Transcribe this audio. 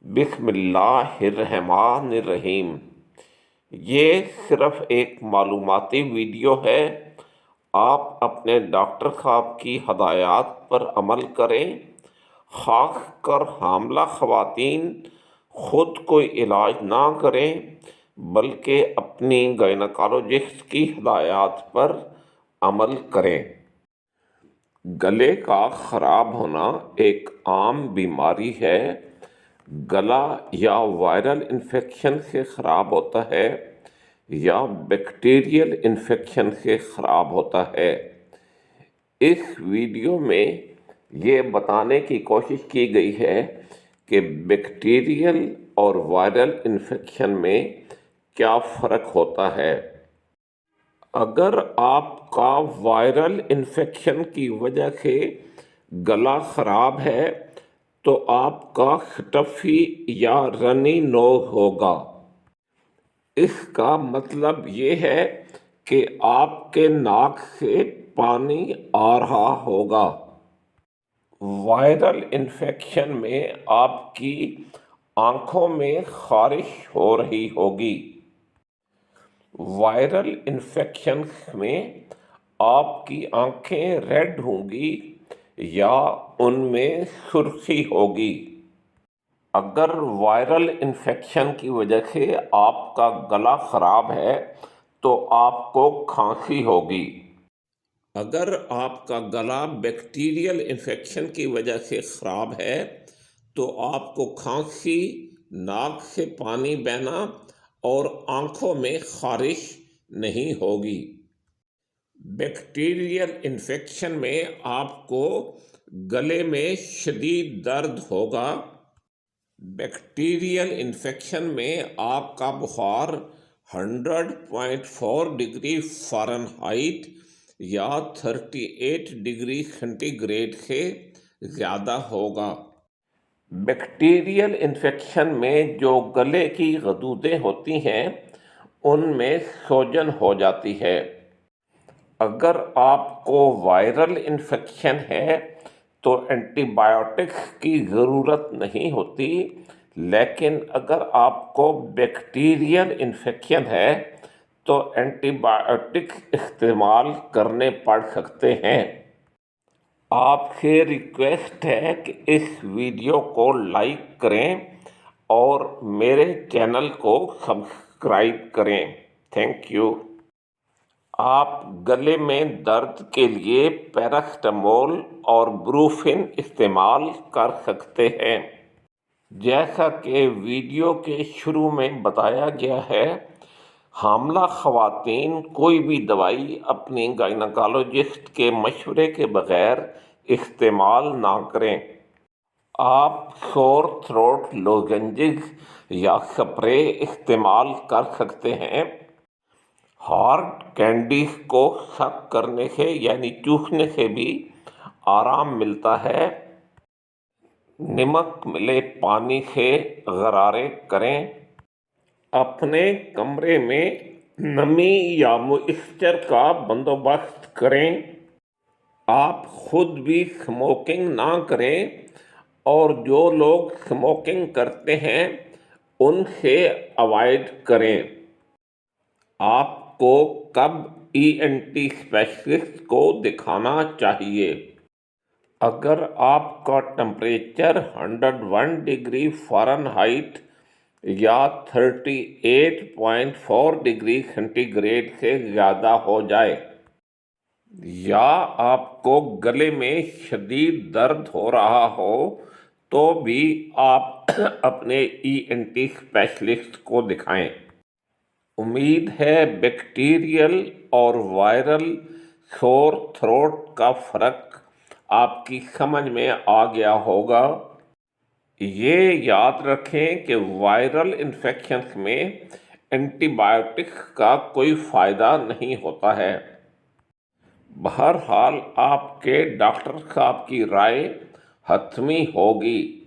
بسم اللہ الرحمن الرحیم۔ یہ صرف ایک معلوماتی ویڈیو ہے۔ آپ اپنے ڈاکٹر صاحب کی ہدایات پر عمل کریں۔ خاص کر حاملہ خواتین خود کوئی علاج نہ کریں بلکہ اپنی گائنیکالوجسٹ کی ہدایات پر عمل کریں۔ گلے کا خراب ہونا ایک عام بیماری ہے۔ گلا یا وائرل انفیکشن سے خراب ہوتا ہے یا بیکٹیریل انفیکشن سے خراب ہوتا ہے۔ اس ویڈیو میں یہ بتانے کی کوشش کی گئی ہے کہ بیکٹیریل اور وائرل انفیکشن میں کیا فرق ہوتا ہے۔ اگر آپ کا وائرل انفیکشن کی وجہ سے گلا خراب ہے تو آپ کا سٹفی یا رنی نوز ہوگا۔ اس کا مطلب یہ ہے کہ آپ کے ناک سے پانی آ رہا ہوگا۔ وائرل انفیکشن میں آپ کی آنکھوں میں خارش ہو رہی ہوگی۔ وائرل انفیکشن میں آپ کی آنکھیں ریڈ ہوں گی یا ان میں سرخی ہوگی۔ اگر وائرل انفیکشن کی وجہ سے آپ کا گلا خراب ہے تو آپ کو کھانسی ہوگی۔ اگر آپ کا گلا بیکٹیریل انفیکشن کی وجہ سے خراب ہے تو آپ کو کھانسی، ناک سے پانی بہنا اور آنکھوں میں خارش نہیں ہوگی۔ بیکٹیریل انفیکشن میں آپ کو گلے میں شدید درد ہوگا۔ بیکٹیریل انفیکشن میں آپ کا بخار 100.4 ڈگری فارنہائٹ یا 38 ڈگری سینٹی گریڈ سے زیادہ ہوگا۔ بیکٹیریل انفیکشن میں جو گلے کی غدودیں ہوتی ہیں ان میں سوجن ہو جاتی ہے۔ اگر آپ کو وائرل انفیکشن ہے تو اینٹی بائیوٹکس کی ضرورت نہیں ہوتی، لیکن اگر آپ کو بیکٹیریل انفیکشن ہے تو اینٹی بائیوٹکس استعمال کرنے پڑ سکتے ہیں۔ آپ سے ریکویسٹ ہے کہ اس ویڈیو کو لائک کریں اور میرے چینل کو سبسکرائب کریں۔ Thank you. آپ گلے میں درد کے لیے پیراسٹامول اور بروفن استعمال کر سکتے ہیں۔ جیسا کہ ویڈیو کے شروع میں بتایا گیا ہے، حاملہ خواتین کوئی بھی دوائی اپنی گائنیکالوجسٹ کے مشورے کے بغیر استعمال نہ کریں۔ آپ سور تھروٹ لوزنجز یا سپرے استعمال کر سکتے ہیں۔ ہارڈ کینڈیز کو سک کرنے سے یعنی چوسنے سے بھی آرام ملتا ہے۔ نمک ملے پانی سے غرارے کریں۔ اپنے کمرے میں نمی یا موئسچر کا بندوبست کریں۔ آپ خود بھی اسموکنگ نہ کریں اور جو لوگ اسموکنگ کرتے ہیں ان سے اوائڈ کریں۔ آپ کو کب ENT اسپیشلسٹ کو دکھانا چاہیے؟ اگر آپ کا ٹمپریچر 101 ڈگری فارنہائٹ یا 38.4 ڈگری سینٹی گریڈ سے زیادہ ہو جائے یا آپ کو گلے میں شدید درد ہو رہا ہو تو بھی آپ اپنے ENT اسپیشلسٹ کو دکھائیں۔ امید ہے بیکٹیریل اور وائرل سور تھروٹ کا فرق آپ کی سمجھ میں آ گیا ہوگا۔ یہ یاد رکھیں کہ وائرل انفیکشنز میں اینٹی بائیوٹکس کا کوئی فائدہ نہیں ہوتا ہے۔ بہرحال آپ کے ڈاکٹر صاحب کی رائے حتمی ہوگی۔